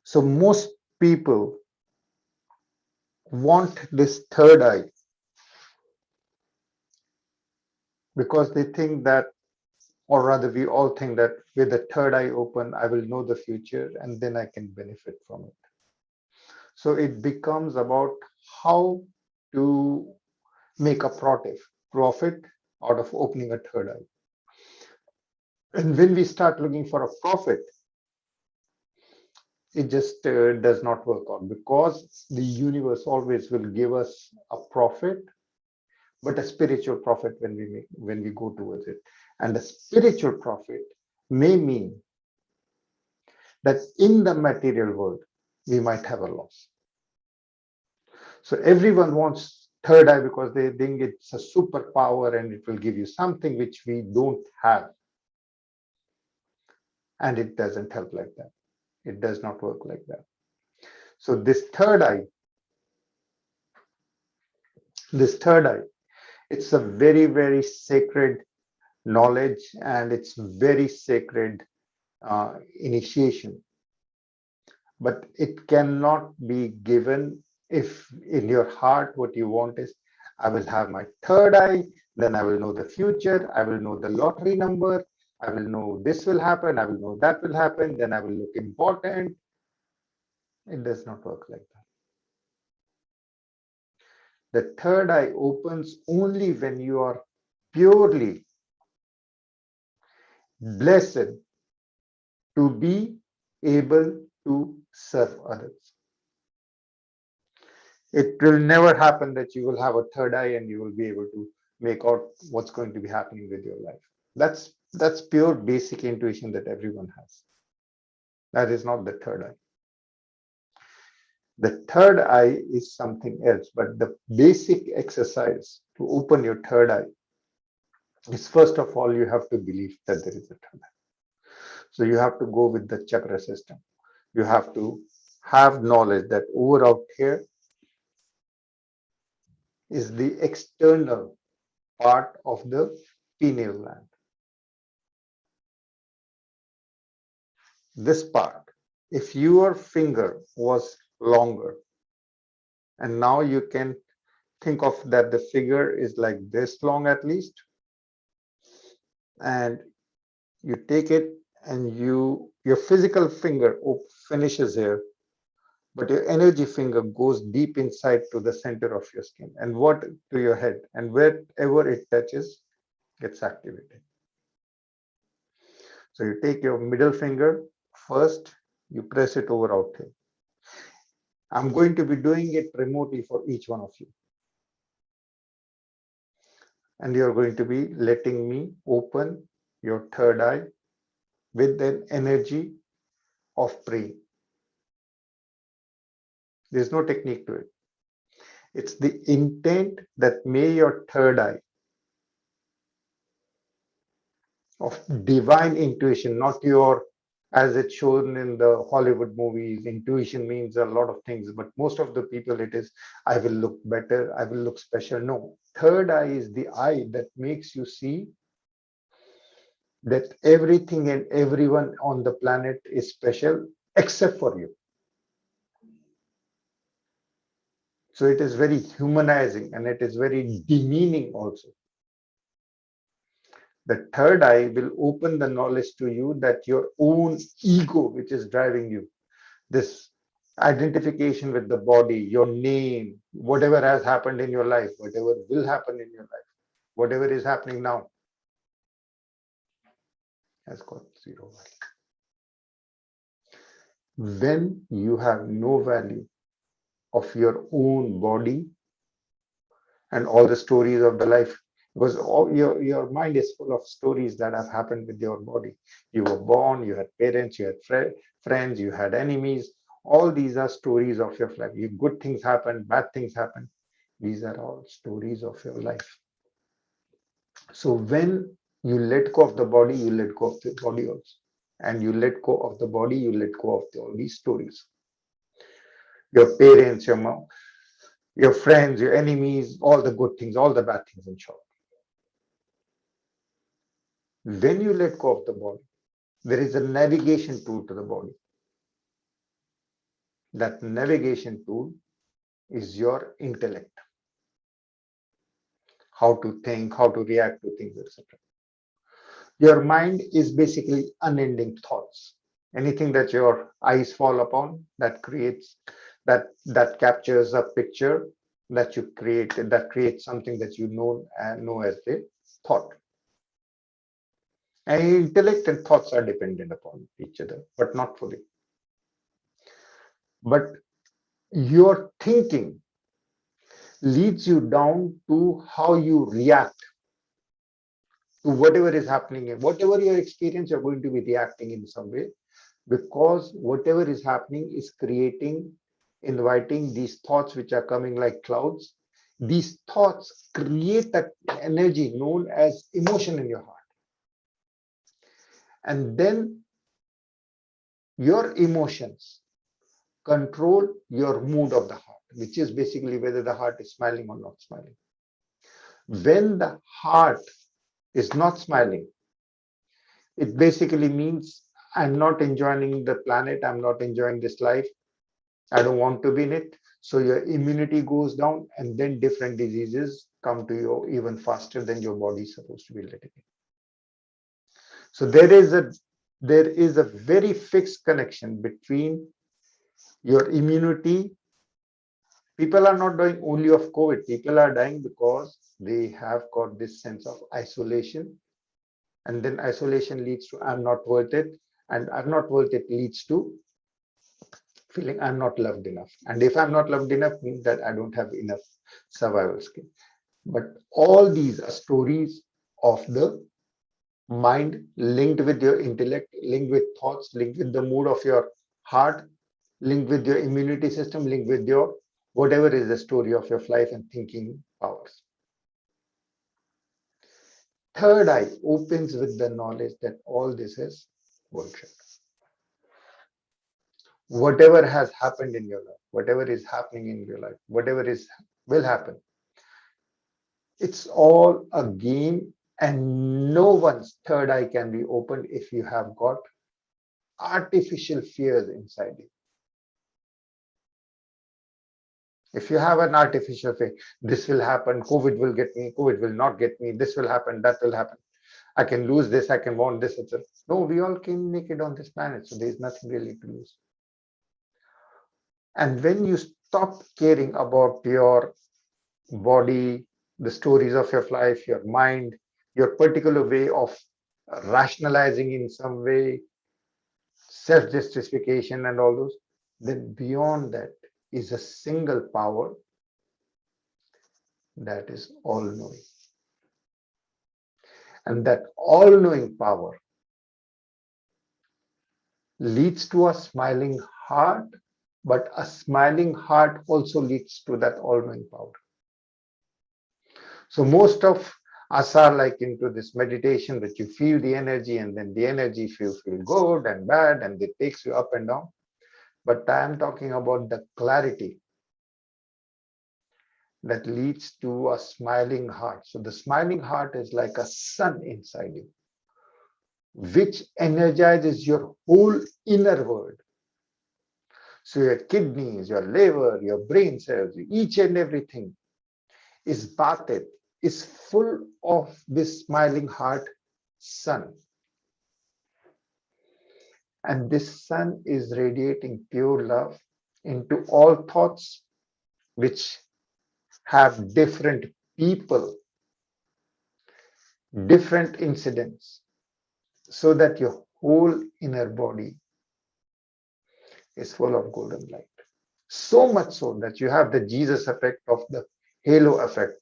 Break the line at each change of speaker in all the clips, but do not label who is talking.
So most people want this third eye because they think that, or rather, we all think that with the third eye open, I will know the future and then I can benefit from it. So it becomes about how to make a profit out of opening a third eye. And when we start looking for a profit, it just does not work out, because the universe always will give us a profit, but a spiritual profit when we go towards it. And the spiritual profit may mean that in the material world we might have a loss. So everyone wants third eye because they think it's a superpower and it will give you something which we don't have. And it doesn't help like that. It does not work like that. So this third eye, it's a very, very sacred knowledge, and it's very sacred initiation. But it cannot be given if in your heart what you want is, I will have my third eye, then I will know the future, I will know the lottery number, I will know this will happen, I will know that will happen, then I will look important. It does not work like that. The third eye opens only when you are purely blessed to be able to serve others. It will never happen that you will have a third eye and you will be able to make out what's going to be happening with your life. That's pure basic intuition that everyone has. That is not the third eye. The third eye is something else, but the basic exercise to open your third eye is, first of all, you have to believe that there is a third eye. So you have to go with the chakra system. You have to have knowledge that over out here is the external part of the pineal gland. This part, if your finger was longer, and now you can think of that the figure is like this long at least, and you take it and your physical finger finishes here, but your energy finger goes deep inside to the center of your skin and what to your head, and wherever it touches gets activated. So you take your middle finger first, you press it over out here. I'm going to be doing it remotely for each one of you. And you're going to be letting me open your third eye with an energy of praying. There's no technique to it. It's the intent that may your third eye of divine intuition, not your, as it's shown in the Hollywood movies, intuition means a lot of things, but most of the people it is, I will look better, I will look special. No, third eye is the eye that makes you see that everything and everyone on the planet is special except for you. So it is very humanizing and it is very demeaning also. The third eye will open the knowledge to you that your own ego, which is driving you, this identification with the body, your name, whatever has happened in your life, whatever will happen in your life, whatever is happening now, has got zero value. When you have no value of your own body and all the stories of the life, because all your mind is full of stories that have happened with your body. You were born, you had parents, you had friends, you had enemies. All these are stories of your life. Good things happen, bad things happen. These are all stories of your life. So when you let go of the body, you let go of the body also. And you let go of the body, you let go of all these stories. Your parents, your mom, your friends, your enemies, all the good things, all the bad things, in short. When you let go of the body, there is a navigation tool to the body. That navigation tool is your intellect. How to think, how to react to things, etc. Your mind is basically unending thoughts. Anything that your eyes fall upon, that creates that captures a picture that you create, that creates something that you know as a thought. And intellect and thoughts are dependent upon each other, but not fully. But your thinking leads you down to how you react to whatever is happening. Whatever your experience, you're going to be reacting in some way, because whatever is happening is creating, inviting these thoughts which are coming like clouds. These thoughts create that energy known as emotion in your heart. And then your emotions control your mood of the heart, which is basically whether the heart is smiling or not smiling. When the heart is not smiling, it basically means I'm not enjoying the planet, I'm not enjoying this life, I don't want to be in it. So your immunity goes down, and then different diseases come to you even faster than your body is supposed to be letting it. So there is a very fixed connection between your immunity. People are not dying only of COVID. People are dying because they have got this sense of isolation. And then isolation leads to I'm not worth it. And I'm not worth it leads to feeling I'm not loved enough. And if I'm not loved enough, means that I don't have enough survival skill. But all these are stories of the mind linked with your intellect, linked with thoughts, linked with the mood of your heart, linked with your immunity system, linked with your whatever is the story of your life and thinking powers. Third eye opens with the knowledge that all this is bullshit. Whatever has happened in your life, whatever is happening in your life, whatever is will happen, it's all a game, and no one's third eye can be opened if you have got artificial fears inside you. If you have an artificial fear, this will happen, COVID will get me, COVID will not get me, this will happen, that will happen, I can lose this, I can want this, etc. No, we all came naked on this planet, so there's nothing really to lose. And when you stop caring about your body, the stories of your life, your mind, your particular way of rationalizing in some way, self-justification and all those, then beyond that is a single power that is all-knowing. And that all-knowing power leads to a smiling heart, but a smiling heart also leads to that all-knowing power. So most of us are like into this meditation that you feel the energy, and then the energy feel good and bad, and it takes you up and down. But I am talking about the clarity that leads to a smiling heart. So the smiling heart is like a sun inside you, which energizes your whole inner world. So your kidneys, your liver, your brain cells, each and everything is bathed, is full of this smiling heart sun. And this sun is radiating pure love into all thoughts which have different people, different incidents, so that your whole inner body is full of golden light. So much so that you have the Jesus effect of the halo effect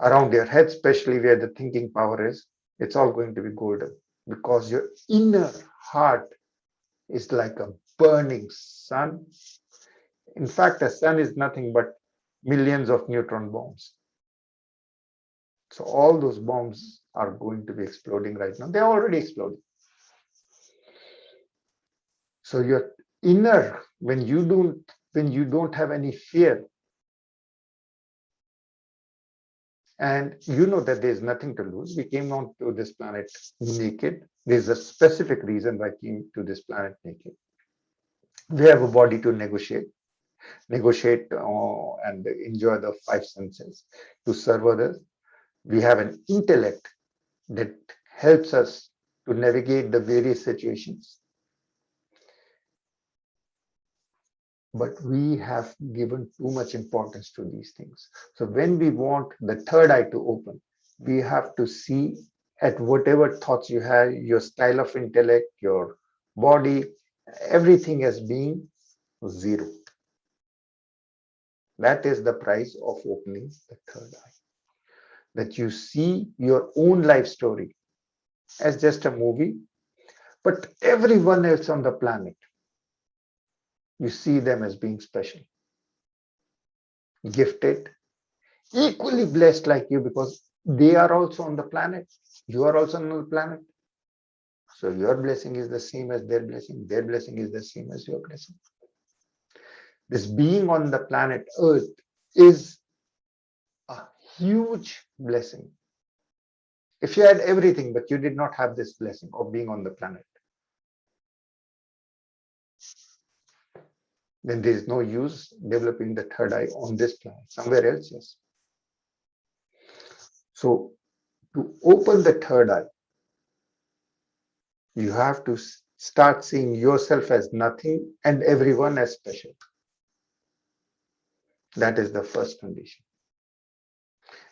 around your head, especially where the thinking power is. It's all going to be golden because your inner heart is like a burning sun. In fact, a sun is nothing but millions of neutron bombs. So all those bombs are going to be exploding right now. They're already exploding. So your inner, when you don't have any fear, and you know that there's nothing to lose. We came onto this planet naked. There's a specific reason why I came to this planet naked. We have a body to negotiate and enjoy the five senses, to serve others. We have an intellect that helps us to navigate the various situations. But we have given too much importance to these things. So when we want the third eye to open, we have to see at whatever thoughts you have, your style of intellect, your body, everything as being zero. That is the price of opening the third eye. That you see your own life story as just a movie, but everyone else on the planet, you see them as being special, gifted, equally blessed like you, because they are also on the planet. You are also on the planet. So your blessing is the same as their blessing is the same as your blessing. This being on the planet Earth is a huge blessing. If you had everything, but you did not have this blessing of being on the planet, then there is no use developing the third eye on this planet. Somewhere else, yes. So to open the third eye, you have to start seeing yourself as nothing and everyone as special. That is the first condition.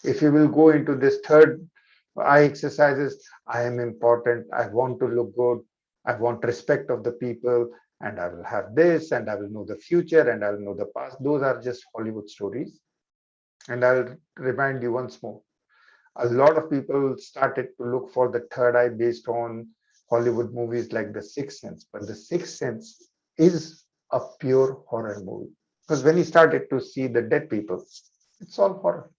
If you will go into this third eye exercises, I am important, I want to look good, I want respect of the people, and I will have this, and I will know the future, and I will know the past. Those are just Hollywood stories. And I'll remind you once more. A lot of people started to look for the third eye based on Hollywood movies like The Sixth Sense. But The Sixth Sense is a pure horror movie. Because when you started to see the dead people, it's all horror.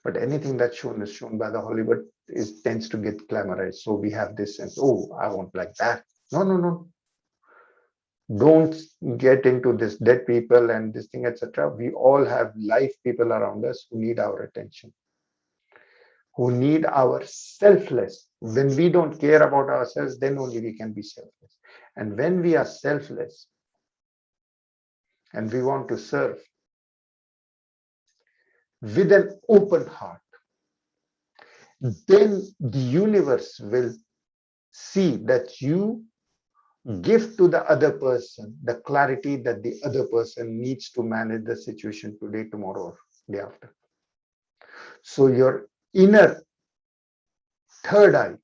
But anything that's shown is shown by the Hollywood is tends to get glamorized. So we have this sense, oh, I want like that. No, no, no. Don't get into this dead people and this thing, etc. We all have live people around us who need our attention, who need our selfless. When we don't care about ourselves, then only we can be selfless. And when we are selfless and we want to serve with an open heart, then the universe will see that you give to the other person the clarity that the other person needs to manage the situation today, tomorrow, or day after. So your inner third eye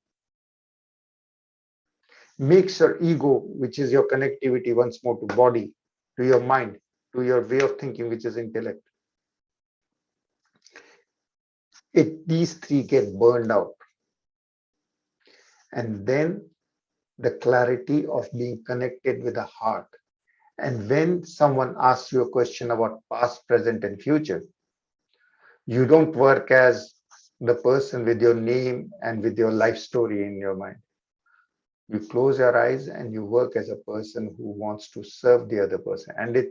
makes your ego, which is your connectivity once more to body, to your mind, to your way of thinking, which is intellect. These three get burned out. And then the clarity of being connected with the heart. And when someone asks you a question about past, present, and future, you don't work as the person with your name and with your life story in your mind. You close your eyes and you work as a person who wants to serve the other person. And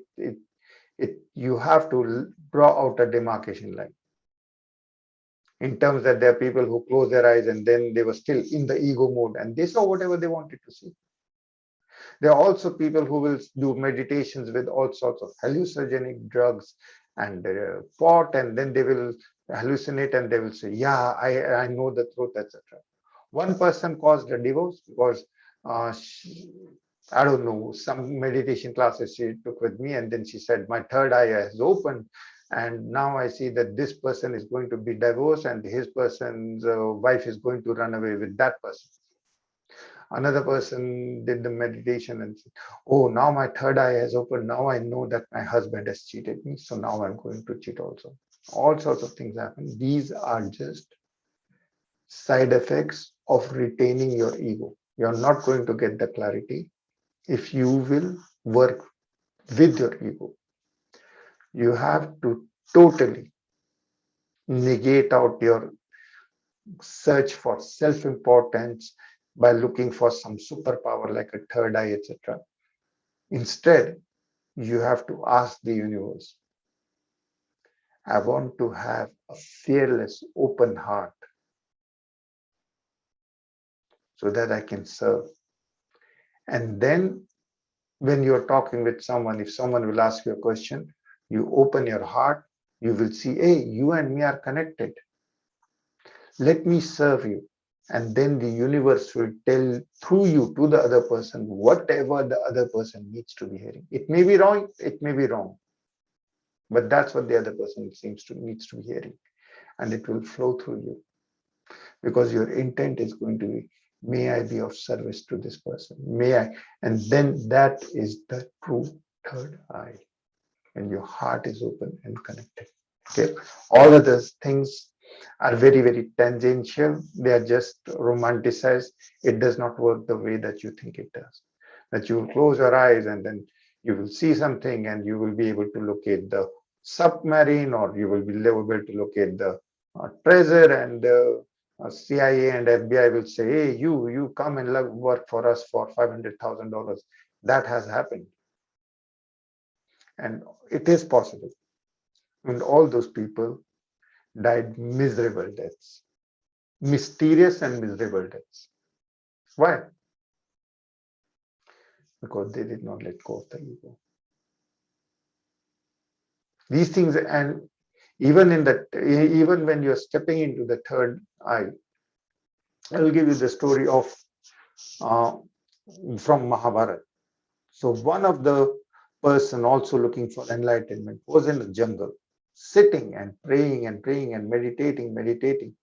you have to draw out a demarcation line. In terms that there are people who close their eyes and then they were still in the ego mode and they saw whatever they wanted to see. There are also people who will do meditations with all sorts of hallucinogenic drugs and pot, and then they will hallucinate and they will say, yeah, I know the truth, etc. One person caused a divorce because I don't know, some meditation classes she took with me, and then she said, my third eye has opened, and now I see that this person is going to be divorced and his person's wife is going to run away with that person. Another person did the meditation and said, oh, now my third eye has opened. Now I know that my husband has cheated me. So now I'm going to cheat also. All sorts of things happen. These are just side effects of retaining your ego. You're not going to get the clarity if you will work with your ego. You have to totally negate out your search for self-importance by looking for some superpower like a third eye, etc. Instead, you have to ask the universe, I want to have a fearless, open heart so that I can serve. And then When you're talking with someone, if someone will ask you a question, you open your heart, you will see, hey, you and me are connected. Let me serve you. And then the universe will tell through you to the other person whatever the other person needs to be hearing. It may be wrong, it may be wrong, but that's what the other person needs to be hearing, and it will flow through you because your intent is going to be, may I be of service to this person? May I? And then that is the true third eye, and your heart is open and connected. Okay, all of those things are very, very tangential. They are just romanticized. It does not work the way that you think it does. That you will close your eyes and then you will see something and you will be able to locate the submarine, or you will be able to locate the treasure, and the CIA and FBI will say, hey, you come and work for us for $500,000. That has happened. And it is possible. And all those people died miserable deaths, mysterious and miserable deaths. Why? Because they did not let go of the ego. These things, and even when you're stepping into the third eye, I will give you the story of uh, from Mahabharata. So one of the person also looking for enlightenment was in the jungle, sitting and praying and praying and meditating.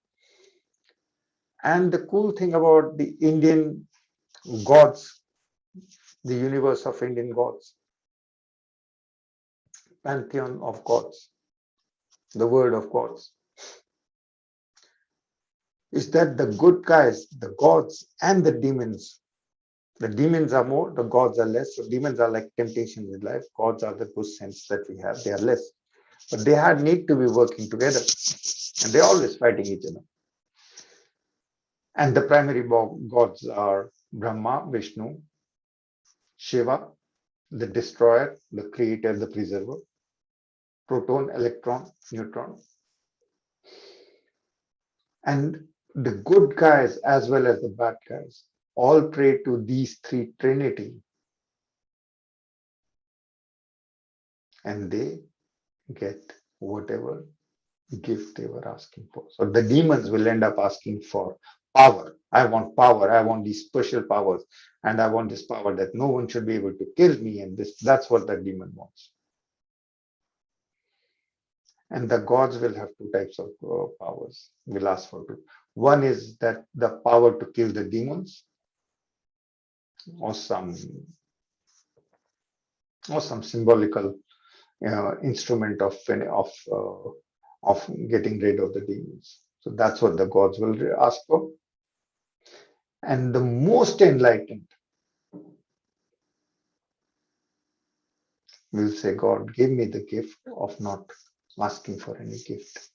And the cool thing about the Indian gods, the universe of Indian gods, pantheon of gods, the word of gods, is that the good guys, the gods and the demons are more, the gods are less. So demons are like temptations in life. Gods are the good sense that we have. They are less. But they had need to be working together. And they're always fighting each other. And the primary gods are Brahma, Vishnu, Shiva, the destroyer, the creator, the preserver, proton, electron, neutron. And the good guys as well as the bad guys all pray to these three trinity, and they get whatever gift they were asking for. So the demons will end up asking for power. I want power. I want these special powers, and I want this power that no one should be able to kill me. And that's what the demon wants. And the gods will have two types of powers. Will ask for two. One is that the power to kill the demons, or some symbolical instrument of getting rid of the demons. So that's what the gods will ask for. And the most enlightened will say, God, give me the gift of not asking for any gift.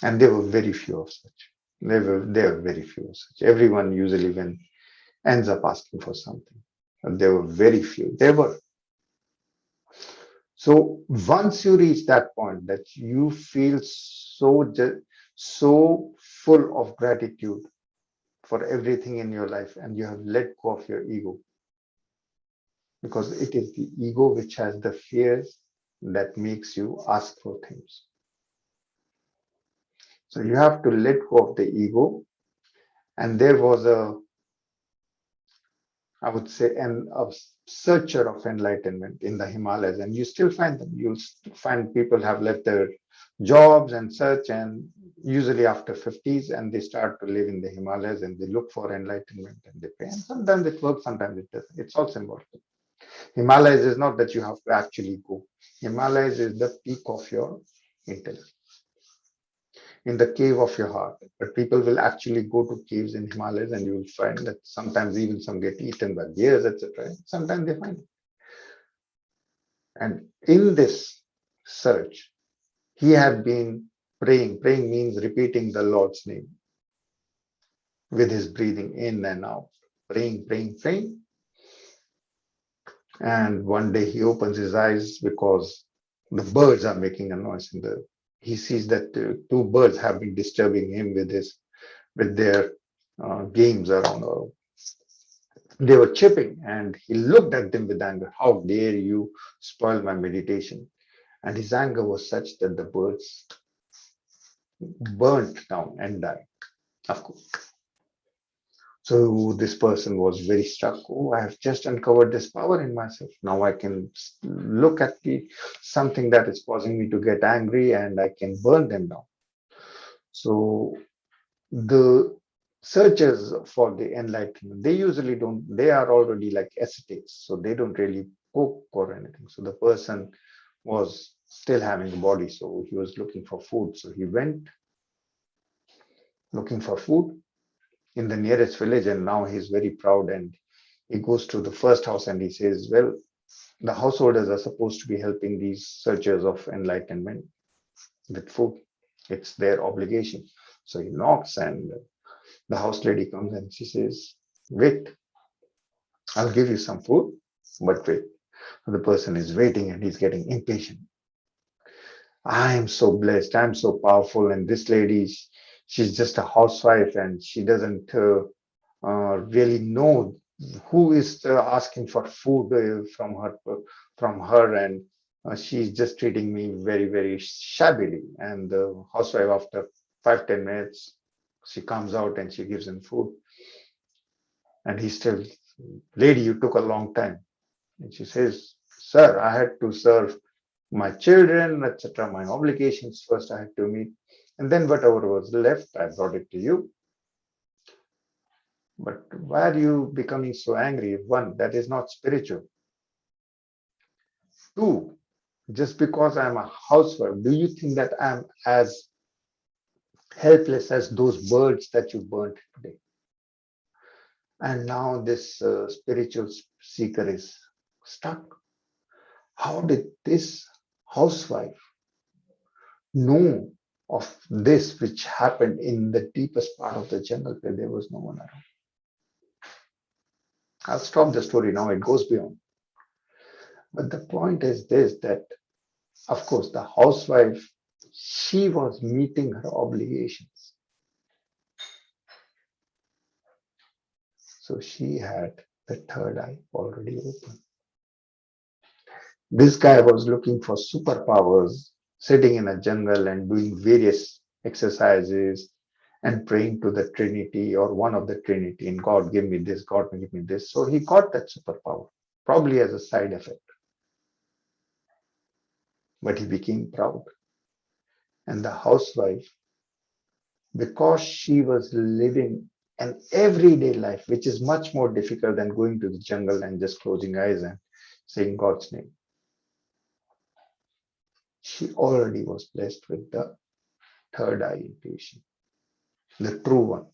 And there were very few of such. There were very few of such. Everyone usually ends up asking for something. And there were very few. There were. So once you reach that point that you feel so full of gratitude for everything in your life, and you have let go of your ego, because it is the ego which has the fears that makes you ask for things. So you have to let go of the ego. And there was I would say, a searcher of enlightenment in the Himalayas, and you still find them. You'll find people have left their jobs and such, and usually after 50s, and they start to live in the Himalayas and they look for enlightenment and they pray. And sometimes it works, sometimes it doesn't. It's all symbolic. Himalayas is not that you have to actually go. Himalayas is the peak of your intellect, in the cave of your heart. But people will actually go to caves in Himalayas, and you will find that sometimes even some get eaten by bears, etc. Sometimes they find it. And in this search, he had been praying. Praying means repeating the Lord's name with his breathing in and out. Praying, praying, praying. And one day he opens his eyes because the birds are making a noise he sees that two birds have been disturbing him with their games around They were chipping, and he looked at them with anger. How dare you spoil my meditation? And his anger was such that the birds burnt down and died, of course. So this person was very struck. Oh, I have just uncovered this power in myself. Now I can look at the something that is causing me to get angry, and I can burn them down. So the searchers for the enlightenment, they usually don't, they are already like ascetics, so they don't really cook or anything. So the person was still having a body, so he was looking for food. So he went looking for food in the nearest village, and now he's very proud, and he goes to the first house and he says, well, the householders are supposed to be helping these searchers of enlightenment with food. It's their obligation. So he knocks, and the house lady comes and she says, wait, I'll give you some food, but wait. The person is waiting and he's getting impatient. I am so blessed, I'm so powerful, and this lady, she's just a housewife and she doesn't really know who is asking for food from her, and she's just treating me very, very shabbily. And the housewife, after 5-10 minutes, she comes out and she gives him food, and he still, lady, you took a long time. And she says, sir, I had to serve my children, etc., my obligations first I had to meet, and then whatever was left, I brought it to you. But why are you becoming so angry? One, that is not spiritual. Two, just because I'm a housewife, do you think that I'm as helpless as those birds that you burnt today? And now this spiritual seeker is stuck. How did this housewife know of this which happened in the deepest part of the jungle where there was no one around? I'll stop the story now, it goes beyond. But the point is this, that of course the housewife, she was meeting her obligations. So she had the third eye already open. This guy was looking for superpowers, sitting in a jungle and doing various exercises and praying to the Trinity or one of the Trinity, and God give me this, God give me this. So he got that superpower, probably as a side effect. But he became proud. And the housewife, because she was living an everyday life, which is much more difficult than going to the jungle and just closing eyes and saying God's name, she already was blessed with the third eye intuition, the true one.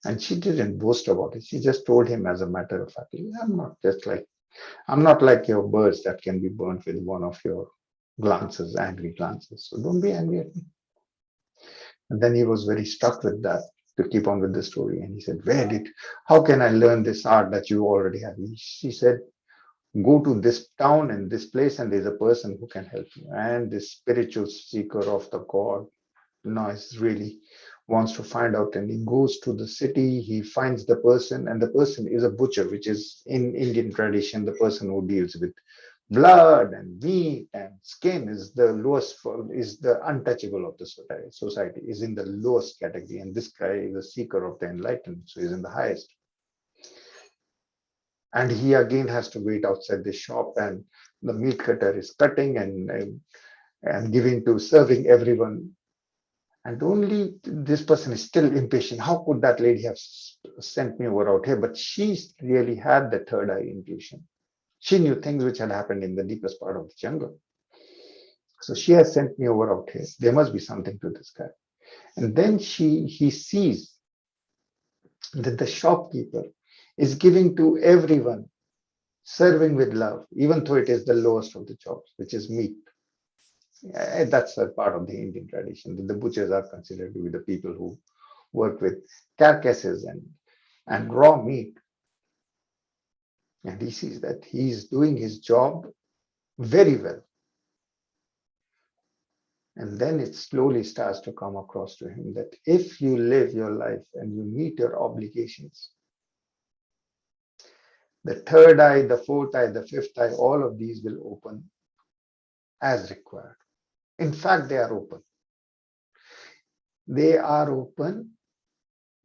And she didn't boast about it. She just told him as a matter of fact, I'm not like your birds that can be burnt with one of your glances, angry glances. So don't be angry at me. And then he was very stuck with that to keep on with the story. And he said, how can I learn this art that you already have? She said, go to this town and this place, and there's a person who can help you. And this spiritual seeker of the God now is really wants to find out, and he goes to the city, he finds the person, and the person is a butcher, which is in Indian tradition, the person who deals with blood and meat and skin is the lowest, is the untouchable of the society, is in the lowest category. And this guy is a seeker of the enlightenment, so he's in the highest. And he again has to wait outside the shop, and the meat cutter is cutting and giving to serving everyone. And only this person is still impatient. How could that lady have sent me over out here? But she really had the third eye intuition. She knew things which had happened in the deepest part of the jungle. So she has sent me over out here. There must be something to this guy. And then he sees that the shopkeeper is giving to everyone, serving with love, even though it is the lowest of the jobs, which is meat. That's a part of the Indian tradition. The butchers are considered to be the people who work with carcasses and raw meat. And he sees that he's doing his job very well. And then it slowly starts to come across to him that if you live your life and you meet your obligations, The third eye, the fourth eye, the fifth eye, all of these will open as required. In fact, they are open. They are open,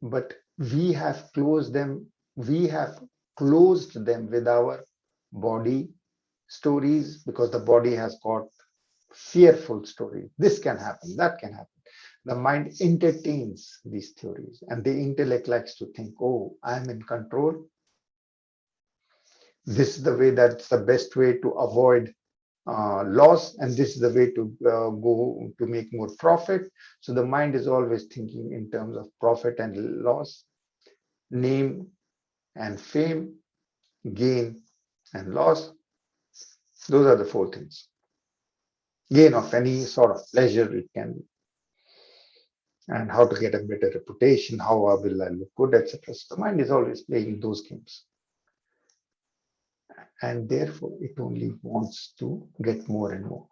but we have closed them. We have closed them with our body stories because the body has got fearful stories. This can happen, that can happen. The mind entertains these theories, and the intellect likes to think, oh, I'm in control. This is the way, that's the best way to avoid loss, and this is the way to go to make more profit. So the mind is always thinking in terms of profit and loss, name and fame, gain and loss. Those are the four things. Gain of any sort of pleasure it can be, and how to get a better reputation, how will I look good, etc. So the mind is always playing those games, and therefore it only wants to get more and more.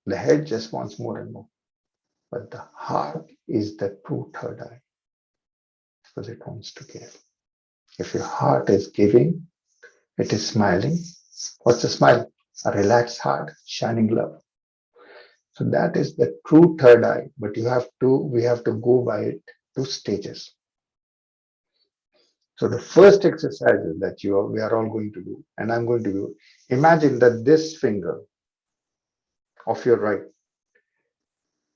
The head just wants more and more, but the heart is the true third eye because it wants to give. If your heart is giving, it is smiling. What's a smile? A relaxed heart, shining love. So that is the true third eye, but we have to go by it 2 stages. So the first exercise that we are all going to do, and I'm going to do, imagine that this finger of your right,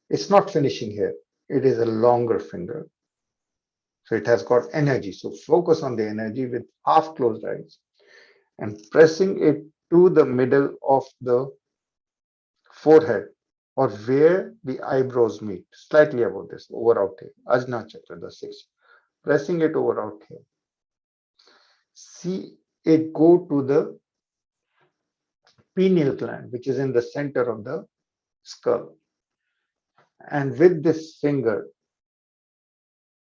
it's not finishing here. It is a longer finger. So it has got energy. So focus on the energy with half closed eyes and pressing it to the middle of the forehead or where the eyebrows meet, slightly above this, over out here, Ajna Chakra, the sixth. Pressing it over out here. See it go to the pineal gland, which is in the center of the skull. And with this finger,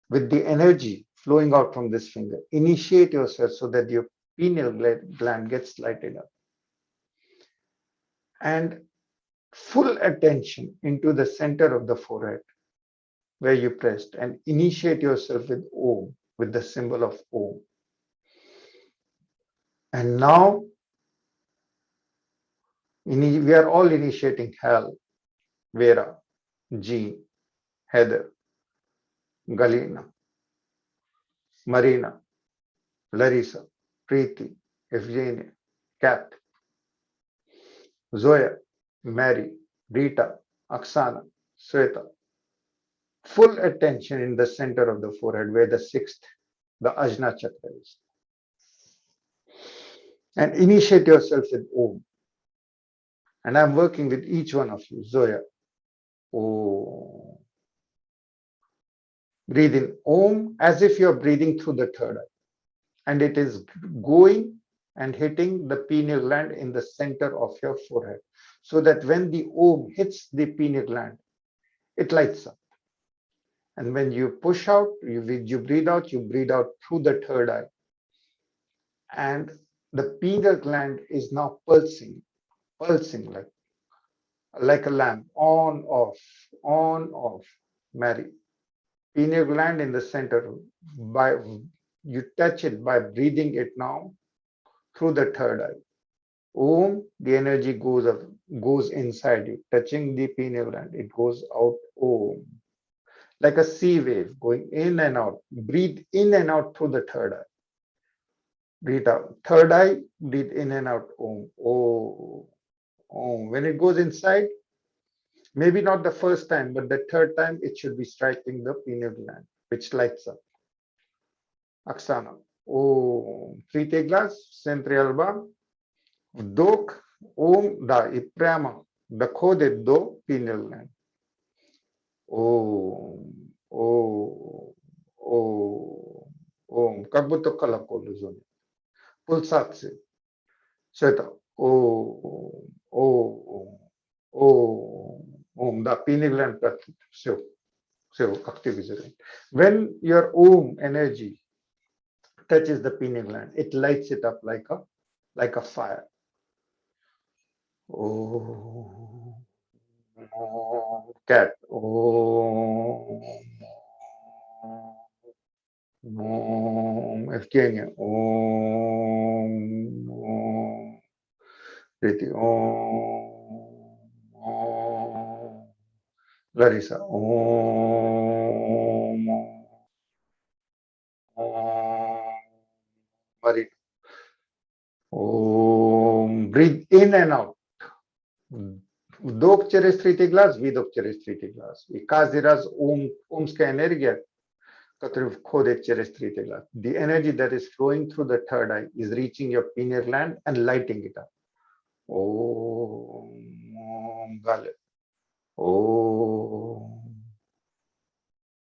with the energy flowing out from this finger, initiate yourself so that your pineal gland gets lighted up. And full attention into the center of the forehead where you pressed, and initiate yourself with Om, with the symbol of Om. And now we are all initiating Hal, Vera, Jean, Heather, Galina, Marina, Larissa, Preeti, Evgenia, Kat, Zoya, Mary, Rita, Oksana, Sweta. Full attention in the center of the forehead where the sixth, the Ajna Chakra is. And initiate yourself with Om. And I'm working with each one of you. Zoya, Om. Breathe in Om as if you're breathing through the third eye. And it is going and hitting the pineal gland in the center of your forehead. So that when the Om hits the pineal gland, it lights up. And when you push out, you breathe out through the third eye. And the pineal gland is now pulsing like a lamp, on, off, Mary. Pineal gland in the center. You touch it by breathing it now through the third eye. Om, the energy goes inside you, touching the pineal gland. It goes out. Om, like a sea wave going in and out. Breathe in and out through the third eye. Breathe out. Third eye, breathe in and out. Om. Oh, Om. When it goes inside, maybe not the first time, but the third time, it should be striking the pineal gland, which lights up. Aksana. Om. Trite glass, centri alba. Vdok. Om. Da. Iprama. Dakhode do pineal gland. Om. Om. Om. Om. Как будто колокол звонит. Пульсации. Все это Om. Om. Om. Да, pineal gland. Все activated. When your Om energy touches the pineal gland, it lights it up like a fire. Om. Cat. Om. Om. Evgenia. Om. Priti. Om. Om. Larissa. Om. Om. Marie. Om. Breathe in and out. Вдох через третий глаз, выдох через третий глаз. И каждый раз умская энергия, которая входит через третий глаз. The energy that is flowing through the third eye is reaching your pineal gland and lighting it up. Om Galet. Om.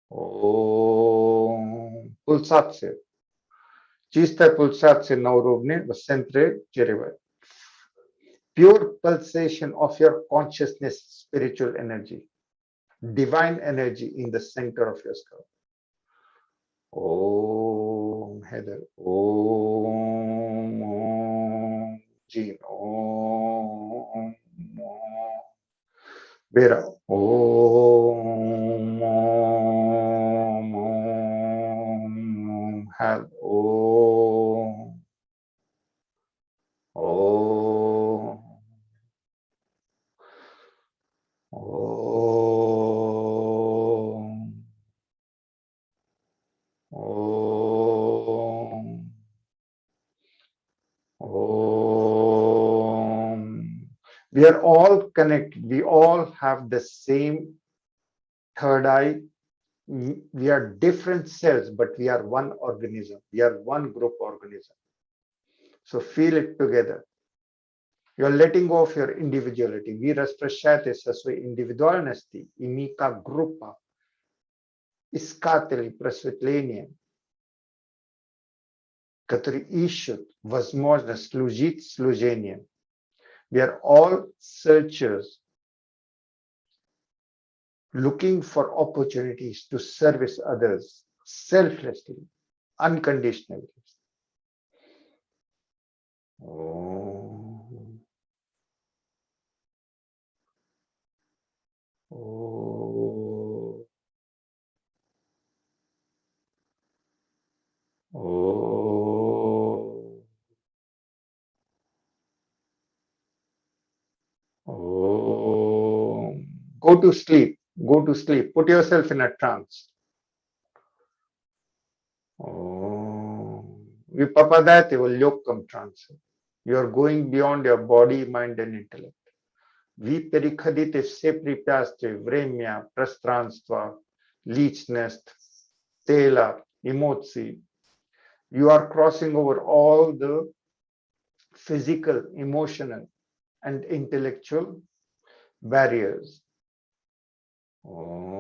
Om. Pulsat se. Чистая пульсация на уровне в центре черепа. Pure pulsation of your consciousness, spiritual energy, divine energy in the center of your skull. Om Heather. Om Jean. Om Vera. Om Hal. Om. Om. Om. Om. Om. We are all connected. We all have the same third eye. We are different cells, but we are one organism. We are one group organism. So feel it together. You're letting go of your individuality. Vi rasprasciate sa sua individualnosti и мы как группа искатели просветления, которые ищут возможность служить служением. We are all searchers looking for opportunities to service others selflessly, unconditionally. Oh. Oh. Oh. Oh. Go to sleep. Go to sleep. Put yourself in a trance. Oh. Ви попадаете в легком трансе. You are going beyond your body, mind and intellect. Вы переходите все препятствия, время, пространство, личность, тело, эмоции. You are crossing over all the physical, emotional, and intellectual barriers. Oh.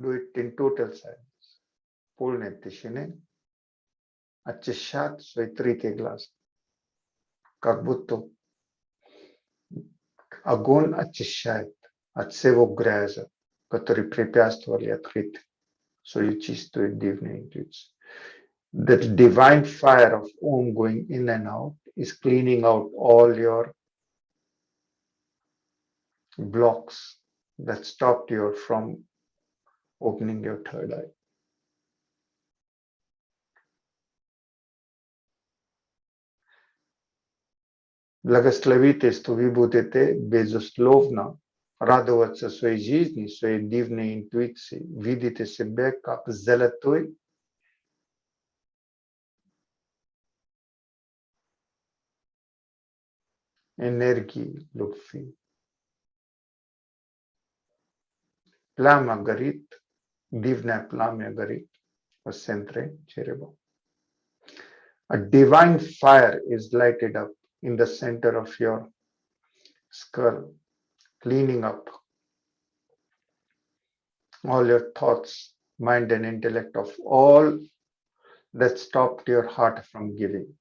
Do it in total silence. Полной тишины. Очищать свой третий глаз. Как будто огонь очищает от всего гряза, который препятствовали открыть свою чистую дивную интуицию. The divine fire of Om going in and out is cleaning out all your blocks that stopped you from opening your third eye. Благословите, что вы будете, безусловно, радоваться своей жизни, своей дивной интуиции, видите себя как золотой энергии любви. Пламя горит, дивное пламя горит в центре черепа. A divine fire is lighted up in the center of your skull, cleaning up all your thoughts, mind, and intellect of all that stopped your heart from giving.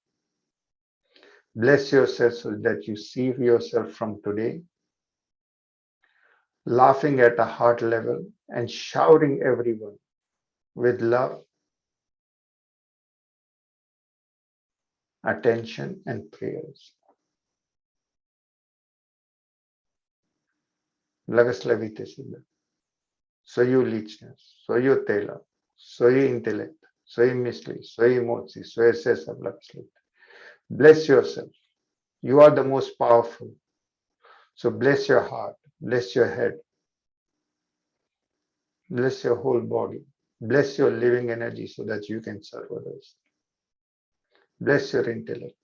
Bless yourself so that you see yourself from today, laughing at a heart level and showering everyone with love, attention, and prayers. Благословите себя, свою личность, свое тело, свой интеллект, свои мысли, свои эмоции, свое сердце благословите. Bless yourself. You are the most powerful. So bless your heart, bless your head, bless your whole body, bless your living energy so that you can serve others. Bless your intellect.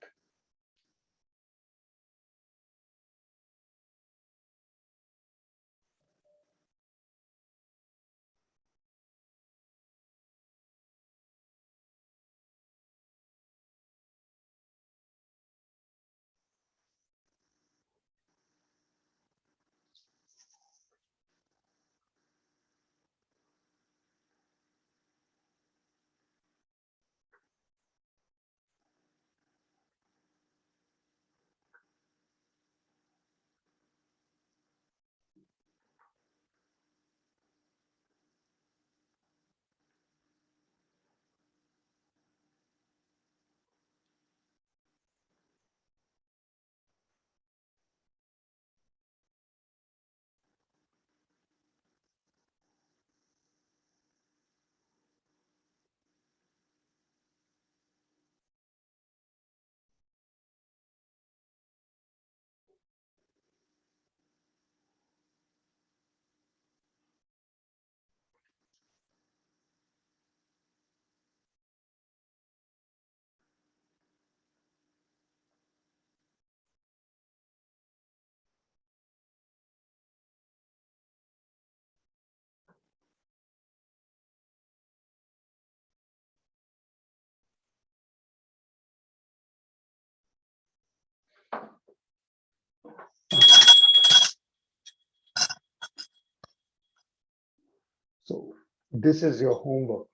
So this is your homework.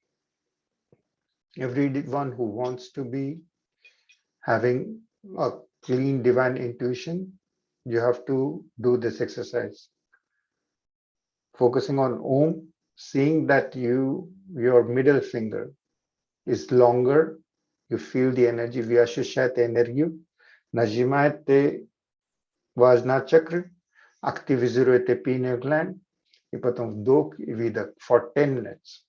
Everyone who wants to be having a clean divine intuition, you have to do this exercise. Focusing on Om, seeing that your middle finger is longer, you feel the energy, вы ощущаете энергию, нажимаете важный чакры, активизируете pineal gland, и потом вдох и выдох for 10 minutes,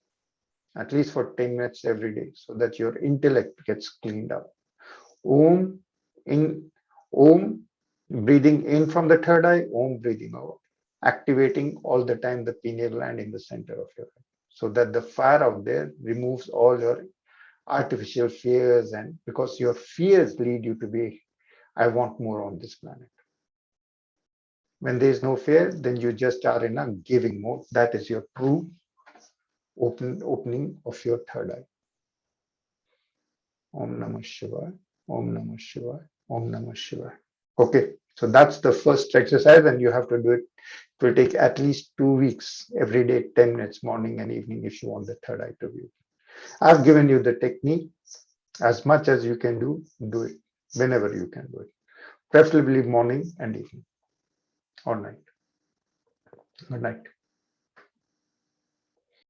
at least for 10 minutes every day, so that your intellect gets cleaned up. Om, in Om, breathing in from the third eye, Om breathing out, activating all the time the pineal gland in the center of your head, so that the fire out there removes all your artificial fears, and because your fears lead you to be, I want more on this planet. When there is no fear, then you just are in a giving mode. That is your true opening of your third eye. Om Namah Shivaya, Om Namah Shivaya, Om Namah Shivaya. Okay, so that's the first exercise, and you have to do it. It will take at least 2 weeks, every day, 10 minutes, morning and evening, if you want the third eye to be. I've given you the technique. As much as you can do it whenever you can do it, preferably morning and evening or night. Good night.